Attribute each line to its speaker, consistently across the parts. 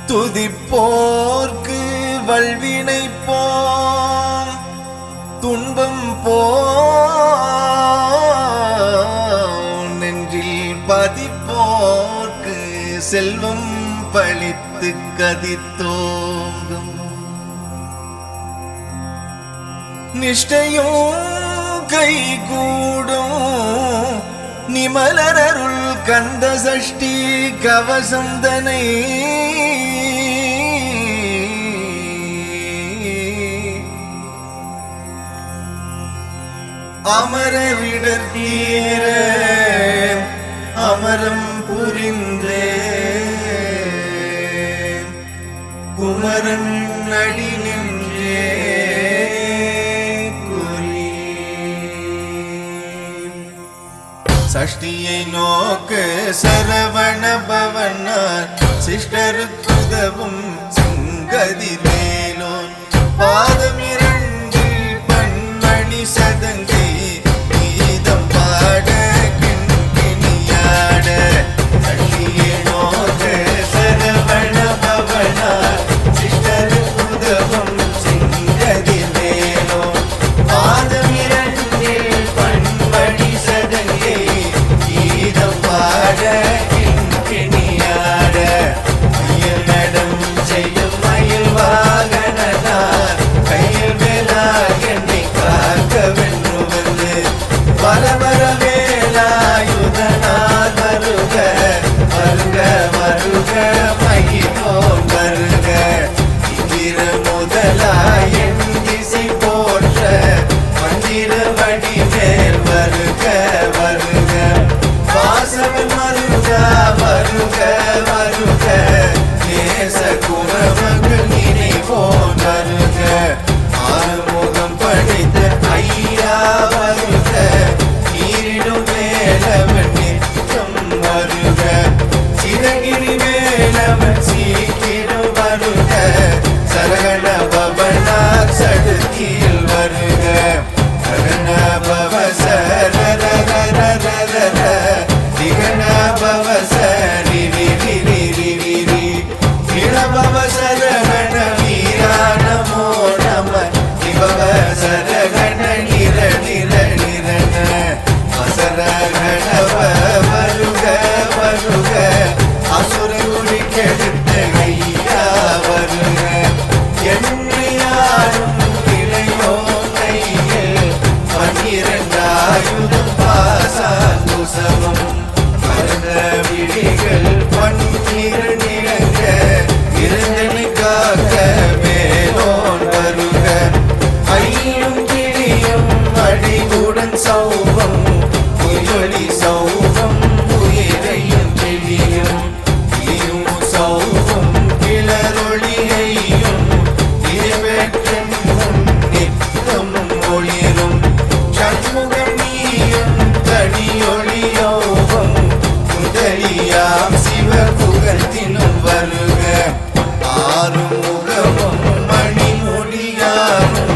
Speaker 1: துதிப்போர்க்கு வல்வினை போம் துன்பம் போ நெஞ்சில் பதிப்போர்க்கு செல்வம் பழித்து கதித்தோங்கும் நிஷ்டையும் கைகூடும் நிமலரருள் கந்த சஷ்டி கவசந்தனை அமரவிடர் தீர அமரம் புரிந்தே குமரன் அடி நின்றே சஷ்டியை நோக்க சரவண பவனார் சிஷ்டருக்குதவும் சிங்கதி வேலோன் பாதம் இரண்டில் பன்மணி சதங்கை கீதம் பாட கிண்கிணியாட சஷ்டியை நோக்க சரவண பவனார் சிஷ்டருக்குதவும் சிங்கதி வேலோன் பாதம் இரண்டில் பன்மணி சதங்கை பாட கிண்கிணியாட மயில் நடம் செய்யும் மயில் வாகனார் கையில் வேலாக என்னை காக்க வென்று வந்து வரவர வேலாயுதனார் வருக வருக வருக மகிழோன் வருக இந்திர முதலாய் என் திசை போற்ற மந்திர வடிவேல் வருக வருக வாசவன் வருகா வருக வருக நேச குரமகள் நினைவோன் வருக ஆறுமுகம் படைத்த ஐயா வருக நீரிடும் வேலவன் நிற்கும் வருக சிறகிரி வேலவன் சீக்கிரம் வருக சரகண பவனார் சடுதியில் வருக சரண பவ திகண பவ சரி பவ சரகண வீரா நமோ நம திபவ சரகண நிர நிர நிரண அசரகணவ வருக வருக அசுர குடி கெடுத்த ஐயா வருக என்று யாரும் இளையோ கையில் பன்னிரண்டாயுதம் பாசாங்குசவம் மறந்த விழிகள் பன்னிரண்டிலங்க இருந்தனை காக்க வேலோன் வருக ஐயும் கிளியும் அடிவுடன் சௌவம் புயொலி சௌவம் உயிரையும் கிளியும் கிளியும் சௌவம் கிளரொளியையும் இறைவேற்றன் நித்தம் ஒளிரும் சண்முகம் நீயும் தடியொளியோகம் முதலியாம் சிவபுகத்தினும் வருக ஆறுமுகமும் மணிமொழியாரும்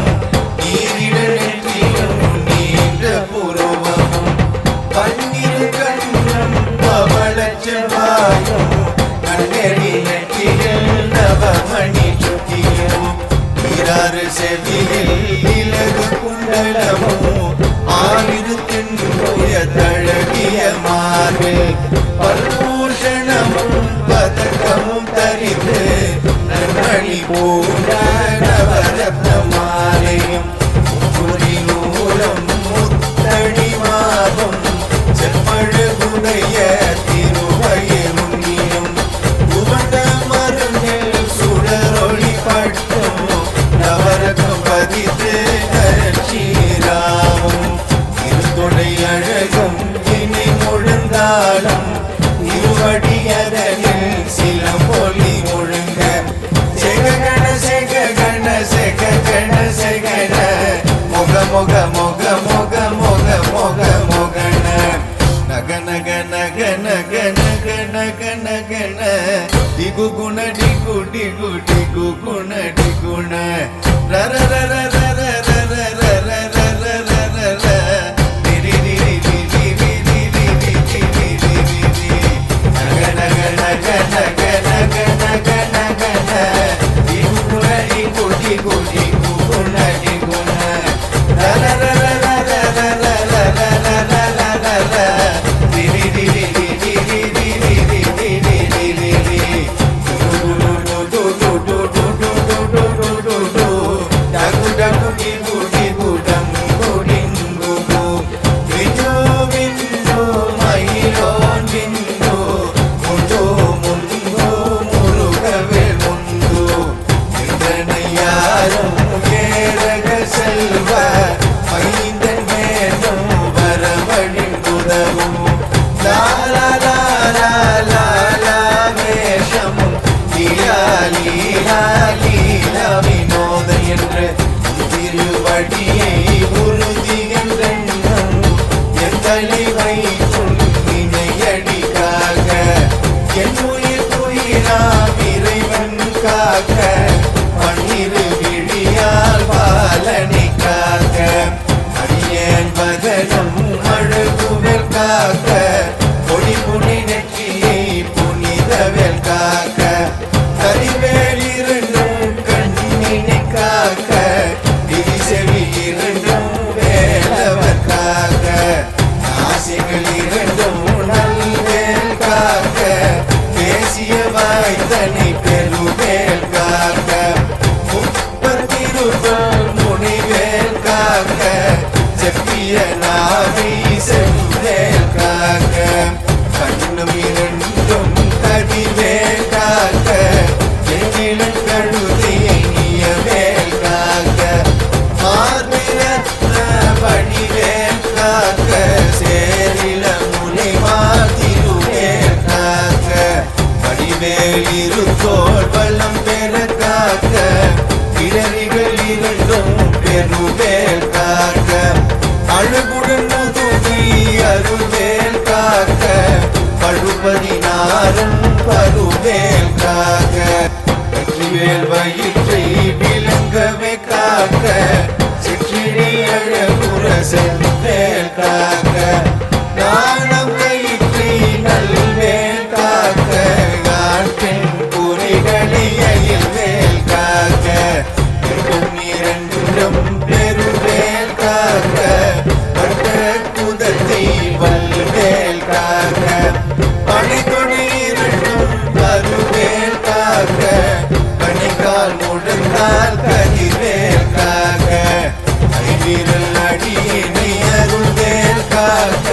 Speaker 1: நீரிட நெற்றியும் நீண்ட புருவமும் பன்னிரு கண்ணும் பவளச்செவ்வாயும் கண்ணெறி நெற்றியில் நவமணி சுட்டியும் நீராறு செவியில் இலகு குண்டலமும் ஆயிரத்தின் தழகிய மார்பில் பல்பூஷணமும் பதக்கமும் தரித்து நன்மணி பூண்ட நவரத்ன மாலையும் முறி நூலம் முத்தடி மாதம் செப்பழுகுடைய திருவயிறும் உவண்ட மருங்கில் சுடரொளி பட்டும் நவரக்கம் பதித்து நரட்சீராவும் இருந்தொடை அழகும் இனி முழுந்தாலும் இருவடியதனில் சிலம்பொலி முழுங்க செககண செககண செககண செகண முக முக முக முக முக முக முகண நக நக நக நக நக நக நகண டிகு குண டிகு டிகு டிகு குண டிகுண ரர ரர ரர ரர ரர ரர ரர ரி ரி ரி ரி ரி ரி ரி ரி ரி ரி ரி ரி ரி நக நக நக நக நக நக நக என்று திருவடியை உறுதி என்றெண்ணம் என் தலைவை நினையடிக்காக என் உயிர் உயிராம் இறைவன் காக்க பன்னிரு விழியால் பாலனைக்காக அடியேன் வதனம் அழகுவேல் காக்க பொடி புனி நெற்றியை புனிதவேல் காக்க கரிவேல் இரண்டும் கண்ணினை காக்க விதி செவி இரண்டும் வேலவர் காக்க ஆசைகள் இரண்டும் நல்வேல் காக்க பேசிய வாய்த்தனை பெருவேல் காக்க முப்பத்திருவல் முனிவேல் காக்க செப்பிய நாவை செவ்வேல் காக்க கண்ணும் இரண்டும் கதிவேல் காக்க எண்ணிலும் கழுதையை நீயவேல் காக்க மார்பிரத்ன வடிவேல் காக்க சேரில முனைமா திருவேல் காக்க வடிவேல் இருத்தோர் வல்லம் பெற காக்க இடறிகள் இரண்டும் பெருவேல் காக்க அழகுடன் முதுகி அருவேல் காக்க பழுபதினாரும் பருவேல் காக்க வெற்றிவேல் வயிற்றை விளங்கவே காக்க சிற்றிடை அழகுற செவ்வேல் காக்க நாணம் கயிற்றை நல்வேல் காக்க ஆட்பெண் குறைகளை அயல்வேல் காக்க இரண்டும் பெருவேல் காக்க பட்ட குதத்தை வல்வேல் காக்க பனைத்துணை இரண்டும் கருவேல் காக்க பனைக்கால் முழந்தால் கதிர்வேல் காக்க கைவிரல் அடியினை அருள்வேல் காக்க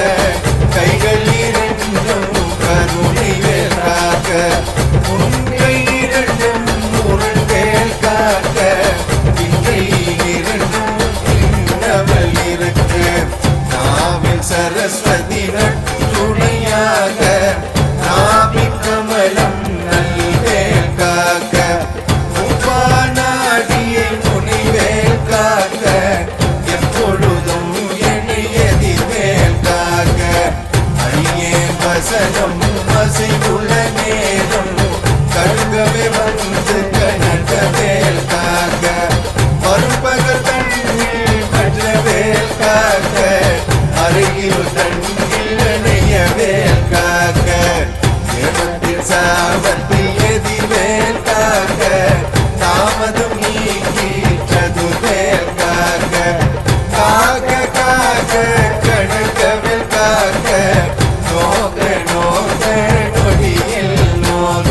Speaker 1: கைகள் இரண்டும் கருணைவேல் காக்க உன்கை இரண்டும் முருள்வேல் காக்க இன்றை இரண்டும் இன்னவள் இருக்கு நாவில் சரஸ்வதி நட்டுணையாக நாபி கமலம் நல்வேல் காக்க உப்பானாடியை முனிவேல் காக்க எப்பொழுதும் எண்ணியதிவேல் காக்க அடியே வசனம் அசைவுள்ள நேரம் கருகவே வந்து கனகவேல் காக்க மறுபகல் தண்ணில் கற்றவேல் காக்க அருகில் தண்ணில் இணையவேல் காக்க ஏமத்தில் சாபத்தில் எதிர்வேல் காக்க தாமதம் நீக்கி சதுர்வேல் காக்க காக்க காக்க கணக்கவேல் காக்க நோக்க நோக்க நொடியில் நோக்க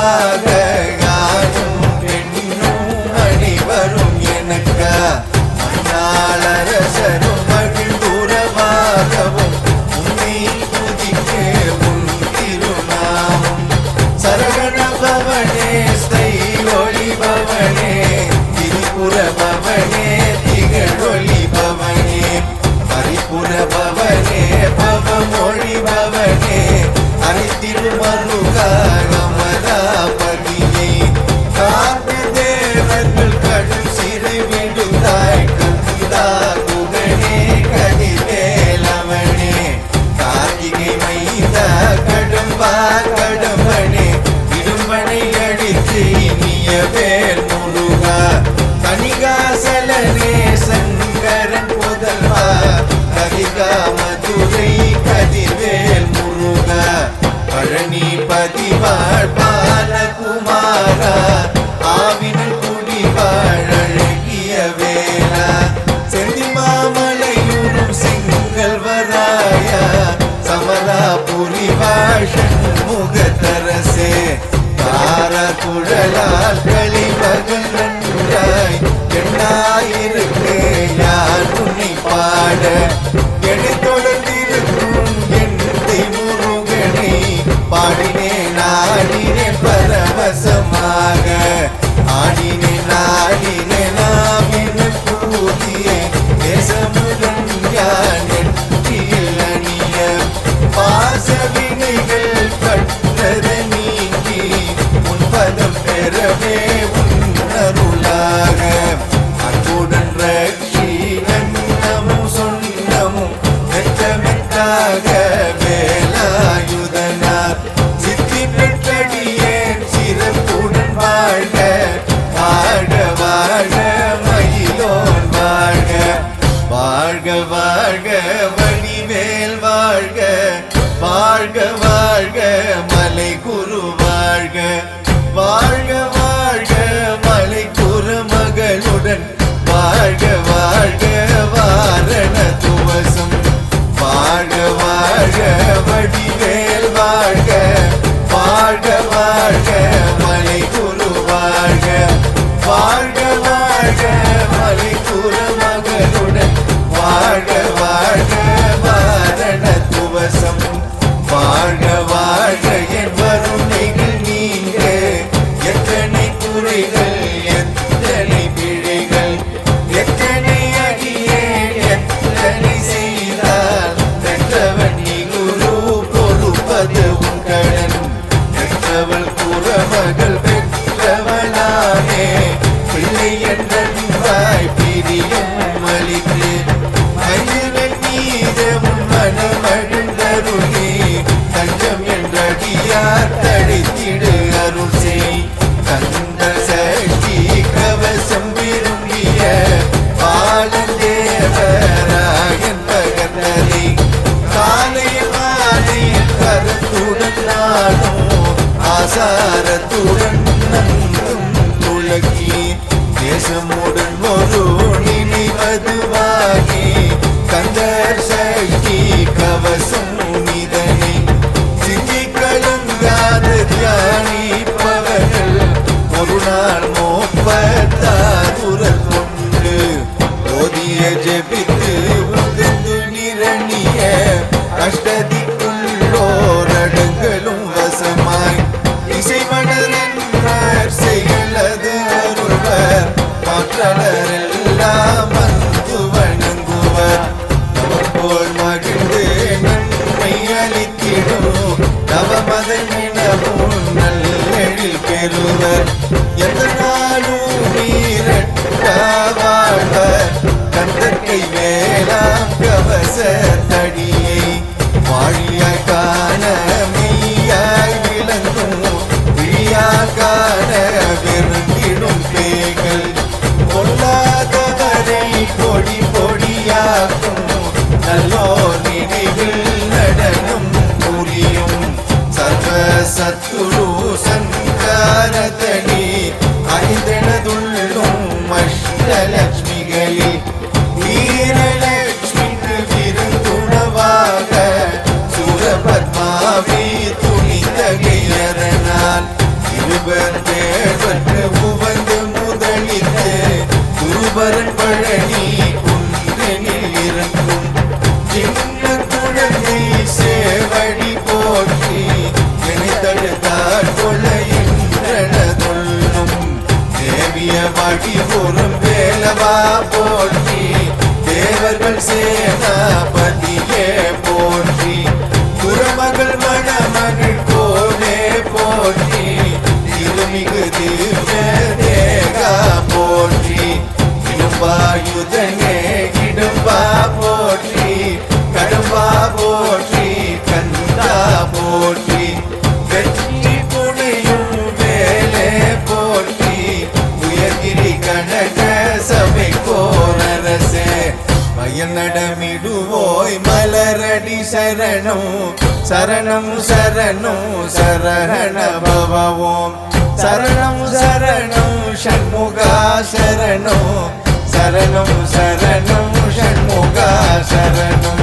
Speaker 1: உனக்காக ஆணும் பெண்ணும் அனைவரும் எனக்கா மண்ணாளரசரும் மகிழ்ந்துறவாகவும் உன்னை துதிக்க உன் திருநாமம் சரவண பவனே ஸ்தை ஒளி பவனே திரிபுர பவனே திகழொளி பவனே பரிபுர பவனே பவமொழி பவனே அரித்திருமருகாமராபதியே காத்த தேவர்கள் கடும் சிறை விடுதாய் கந்தா குகனே கதிவேலவனே கார்த்திகை மைந்தா கடம்பா கடம்பனே இடும்பனை அடித்து இனிய வேல் முருகா கனிகாசலனே சங்கரன் புதல்வா கதிகா மதுரை கதிவேல் முருகா பழனி பதிவாழ் பாலகுமாரா ஆவினல் குடிவாழ் அழகிய வேலா செந்தி மாமலையூரும் செங்கல்வராயா சமராபுரி வாஷன் முகத்தரசே தாரா குழலால் களிமகள் நன்றாய் எண்ணாயிருக்கு யார் உன்னை பாட தொடர்ந்திருக்கும் என் முருகனை பாடினேன் ஆடினேன் பரவசமாக ஆடினேன் ஆடினேன் நாவின கூதியே தேசமுடன் யான் நெற்றியில் அணிய பாசவினைகள் பட்டத நீங்கி உன் பதம் பெறவே உன்னருளாக அன்புடன் ரட்சி நன்னமும் சொன்னமும் மெத்தமெத்தாக வேலாயுதனார் சித்தி பெற்றடியேன் சிறப்புடன் வாழ்க வாழ வாழ மயிலோன் வாழ்க வாழ்க வாழ்க வடிவேல் வாழ்க வாழ்க வாழ்க மலை குரு வாழ்க வாழ்க வாழ்க மலை குரு மகளுடன் வாழ்க வாழ்க வாரண துவசம் வாழ்க வாழ்க வடிவேல் வாழ்க வாழ்க வாழ்க மலை குரு வாழ்க வாழ்க வாழ்க மலை குரு மகளுடன் வாழ்க வாழ்க வாரண துவசம் வாழ்க வாழ்க என் வருணைகள் நீங்க எத்தனை குறைகள் எத்தனை பிழைகள் எத்தனை அடியேன் எத்தனை செய்தால் பெற்றவன் நீ குரு பொறுப்பது உன் கடன் பெற்றவள் குறமகள் பெற்றவளானே பிள்ளை என்றாய் பிரியம் அளித்து மனிதன் மீதமும் மனமழுந்தருளே தஞ்சம் என்றடியார் தடித்திடு அருள் செய் கந்த சக்தி கவசம் விரும்பிய பாலந்தேவராயன் பகர்ந்ததை காலையில் மாலையில் கருத்துடன் நாடும் ஆசாரத்துடன் நன்றும் துளக்கி தேசமுடன் ஒரு நினைவதுவாகி கந்தர் சக்தி கவசம் இதனை சிந்தி கலங்காத தியானிப்பவர்கள் ஒரு நாள் மோப்பத்தாருரல் கொண்டு ஓதிய ஜெபித்து உதிர்ந்து நிரணிய அஷ்டதிக்குள்ளோரடங்களும் வசமாய் இசைமணர் என்றார் செயலது அருள்வர் மாற்றலர் எல்லாம் வந்து வணங்குவர் போல் மகிழ்ந்து நன்மை அளித்திடும் நவமதனினமும் நல்லெழில் பெறுவர் எந்த நாளும் நீரட்டா வாழ்வர் கந்தற்கை வேளாம் கவச தடியை வாழியாய் காண மெய்யாய் விளங்கும் விழியாய் காண விருந்திடும் பேய்கள் பொல்லாதவரை பொடி பொடியாக்கும் நல்லோர் நினைவில் நடனம் புரியும் சர்வ சத்துரு சங்காரதனி ஐந்தனதுள்ளும் அஷ்டலட்சுமிகளில் வீரலட்சுமிக்கு விருந்துணவாக சூரபத்மாவி துணிந்தகையரனால் தேவர் தேவர்க்கு உவந்து முதலித்து குருபரன் பழனி குன்றனில் இருக்கும் சின்ன குழந்தை சேவடி போற்றி நினைத்தடுத்தார் கொள்ளையின்றனதுள்ளும் தேவிய வடிபுறம் வேலவா போற்றி தேவர்கள் சேனாபதியே போற்றி குரமகள் மணமகள் கோவே போற்றி திருமிகு திவ்ய தேகா போற்றி இடும்பாயுதனே இடும்பா போற்றி கடும்பா போற்றி கந்தா போற்றி வெற்றி புனையும் வேலே போற்றி உயர்கிரி கனக சபை கோரரசே மயில் நடமிடுவோய் மலரடி சரணம் சரணம் சரணம் சரஹண பவவோம் சரணம் சரணம் ஷண்முகா சரணம் சரணம் சரணம் ஷண்முகா சரணம்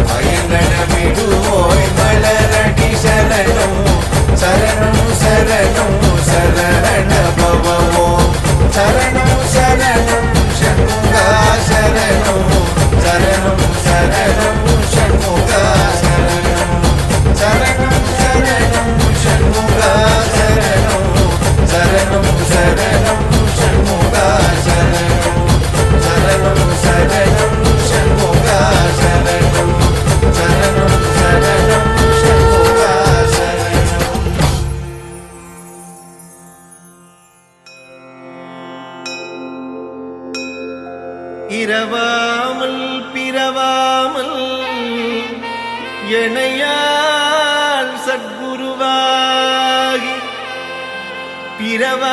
Speaker 1: மயில் நடமிடுவோய் மலரடி சரணம் சரணம் சரணம் சரஹண பவவோம் சரணம் சரணம் ஷண்முகா சரணம் சரணம் சரணம் ஷண்முகா சரணம் சரணம் சரணம் ஷண்முகா சரணம் சரணம் சரணம் ஷண்முகா சரணம் சரணம் சரணம் ஷண்முகா சரணம் சரணம் சரணம் ஷண்முகா சரணம்.
Speaker 2: இரவாமல் பிறவாமல் எனையால் சத்குருவாகி பிறவாகி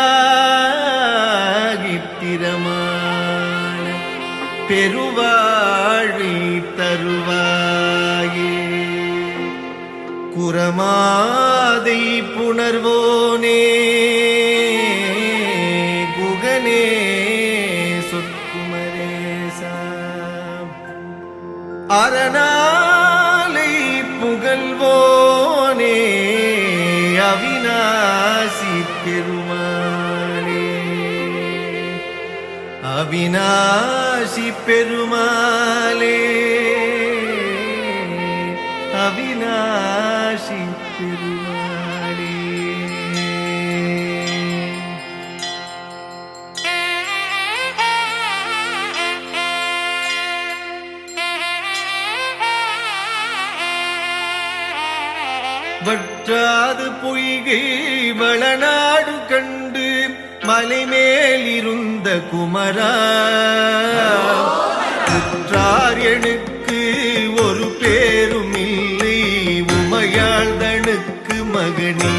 Speaker 2: திறமான பெருவாழி தருவாயே குரமாதை புணர்வோனே குகனே அரணாலை புகழ்வோனே அவிநாசி பெருமாளே அவிநாசி பெருமாளே அவிநாசி பெருமாளே. வற்றாது பொய்கை வளநாடு கண்டு மலைமேல் இருந்த குமரா உற்றார் எனக்கு ஒரு பேரும் இல்லை உமையாள்தனுக்கு மகனே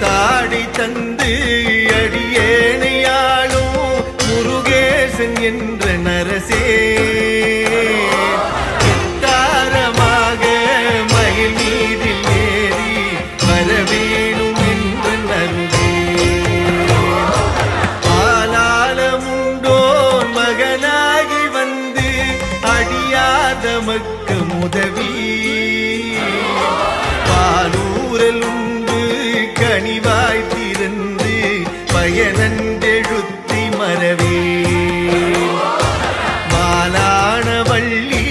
Speaker 2: தாடி தந்து அடியேனையாளும் முருகேசன் என்ற நரசே நமக்கு உதவி பாலூரல் உண்டு கனிவாய் திறந்து பயனன்றெழுத்தி மறவே மாலான வள்ளி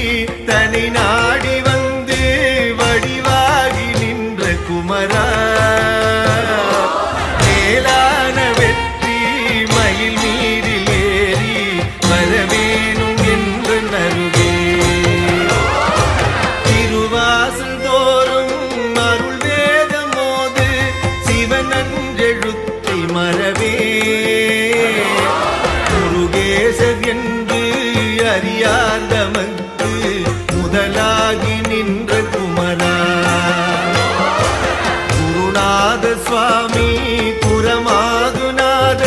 Speaker 2: தனி நாடி வந்து வடிவாகி நின்ற குமரா மேலான வெற்றி மயில் மீதில் ஏறி வரவேணும் என்று நருகே மரவே முருகேசர் என்று அறியார் நமக்கு முதலாகி நின்ற குமரா குருநாத சுவாமி குரமாதுநாத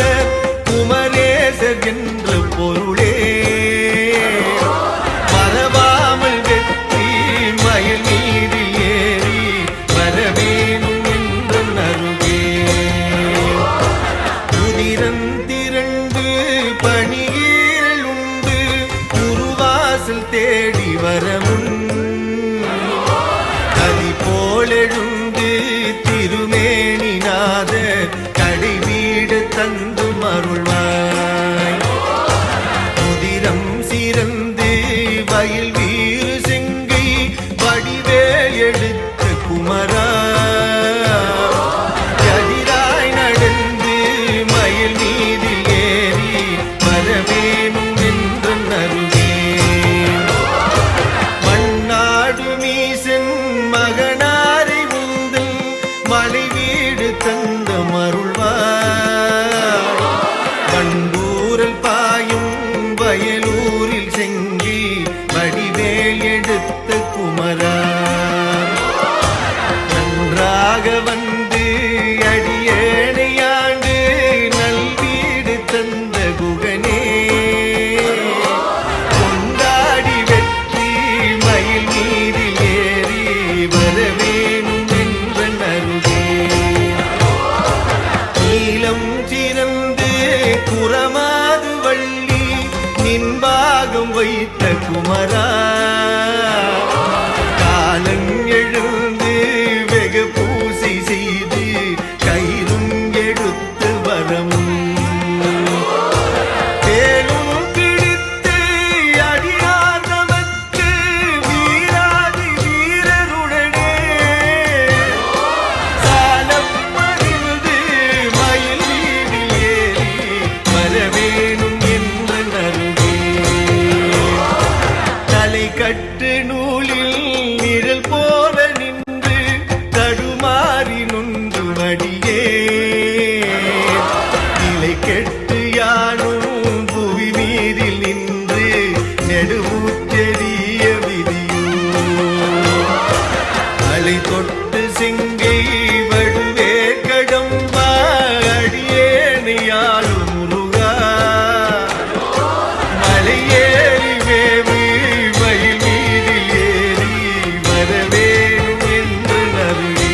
Speaker 2: குமரேசர் என்ற பொருளே மறவாமல் வெற்றி மயில் மீதில் ஏறி வரவேணும் என்று நருகே திரண்டு பணியீரல் உண்டு குருவாசல் தேடி வரமுன் கதி போலெழுந்து திருமேனி ஆக வந்து அடியேனையாண்டு நல்வீடு தந்த குகனே கொண்டாடி வெற்றி மயில் மீதில் ஏறி வரவேணும் என்ற நருகே நீலம் சிறந்து குறமாது வள்ளி நின்பாகம் வைத்த குமரா காலன் எழுந்து வெகு பூசை செய்து கயிறும் எடுத்து வரமும் தேலும் பிடித்து அடியார் நமக்கு வீராதி வீரருடனே சாலம் மகிழ்ந்து மயில் வீதில் ஏறி வரவேணும் என்ற நருகே தலை கட்டு நூலில் நிழல் போல நின்று தடுமாறி நொன்று மடியே நிலை கெட்டு யானும் புவி மீதில் நின்று நெடுமூச்செறிய விதியோ அலை தொட்டு செங்கை வடுவே கடம்பா அடியேனையாளும் முருகா மலையேறி வேவு மயில் மீதில் ஏறி வரவேணும் என்று நருகே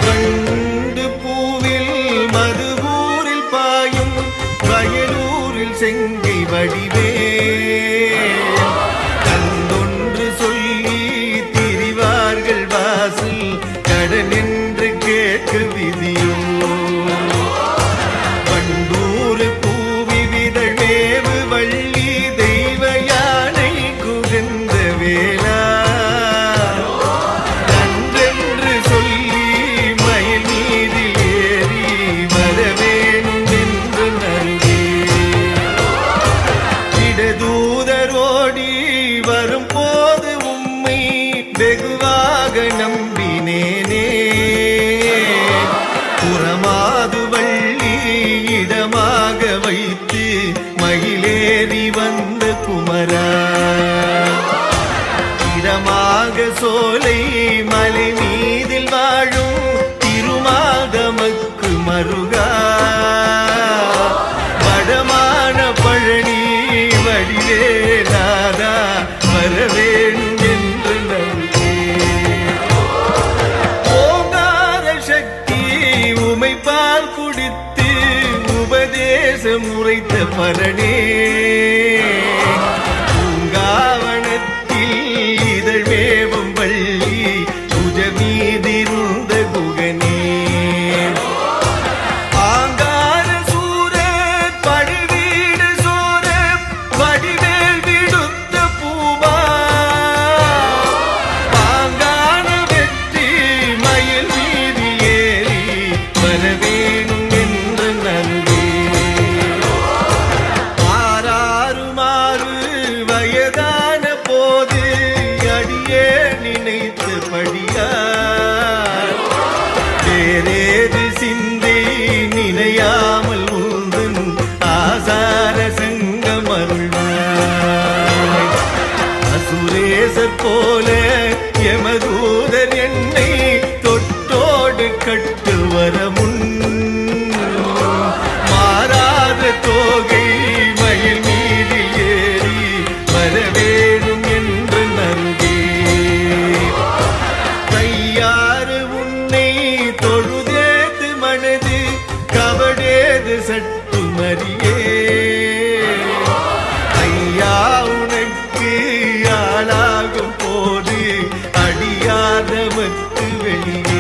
Speaker 2: வண்டு பூவில் மதுவூரில் பாயும் வயலூரில் செங்கை வடிவே கண்டொன்று சொல்லி திரிவார்கள் வாசல் கடன் என்று கேட்க விதியோ வண்டூர் பூவி விதழ் மேவு வள்ளி தெய்வ யானை குகந்த வேளா நன்றென்று சொல்லி மயில் மீதில் ஏறி வரவேணும் என்று நருகே இடதூதரோடி வரும் போது உம்மை வெகுவாக நம்பினேனே புறமாது வள்ளி இடமாக வைத்து மயிலேறி வந்த குமரா இடமாக சோலை மலை மீதில் வாழும் திருமாதமக்கு மருகா வடமான பழனி வடிவே நாதா வரவேணும் என்று நருகே ஓங்கார சக்தி உமைப்பால் குடித்து உபதேசம் உரைத்த பரணே பூங்காவனத்தில் இதழ் மேவும் வள்ளி புஜ மீதிருந்த குகனே ஆங்கார சூர படுவீடு சோர வடிவேல் விடுத்த பூவா பாங்கான வெற்றி மயில் மீதில் ஏறி வரவேணும் என்று நருகே ஆறாறுமாறு வயதான போது அடியே நினைத்தபடியார் வேறேது சிந்தை நினையாமல் உந்தன் ஆசார சங்கம் அருள்வாய் அசுரேசர் போல யமதூதர் என்னை தொட்டோடு கட்டு வர முன் மாறாத தோகை மயில் மீதில் ஏறி வரவேணும் என்று நருகே கையாறு உன்னை தொழுதேது மனது கபடேது சட்டு மறியே ஐயா உனக்கு ஆளாகும் போது அடியாதவத்து வெளியே